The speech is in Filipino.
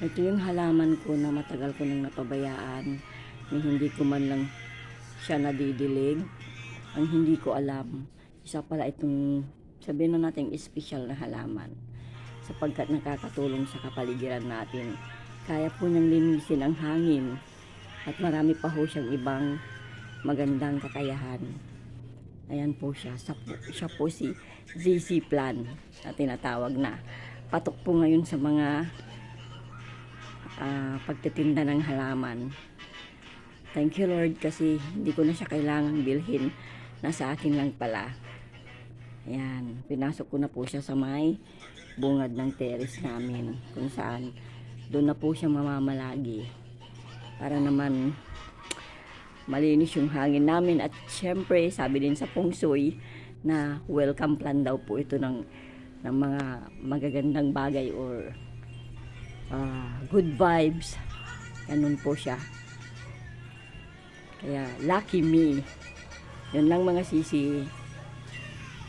Ito yung halaman ko na matagal ko nang napabayaan. Hindi ko man lang siya nadidilig. Ang hindi ko alam, isa pala itong sabihin na natin espesyal na halaman. Sapagkat nakakatulong sa kapaligiran natin. Kaya po niyang linisin ang hangin. At marami pa ho siyang ibang magandang kakayahan. Ayan po siya. Siya po si ZZ Plan na tinatawag na. Patok po ngayon sa mga pagtitinda ng halaman. Thank you Lord kasi hindi ko na siya kailangang bilhin. Nasa akin lang pala. Ayan, pinasok ko na po siya sa may bungad ng terrace namin kung saan doon na po siya mamamalagi para naman malinis yung hangin namin. At syempre sabi din sa feng shui na welcome plan daw po ito ng mga magagandang bagay or good vibes. Ganun po siya. Kaya lucky me. Yun lang mga sisi.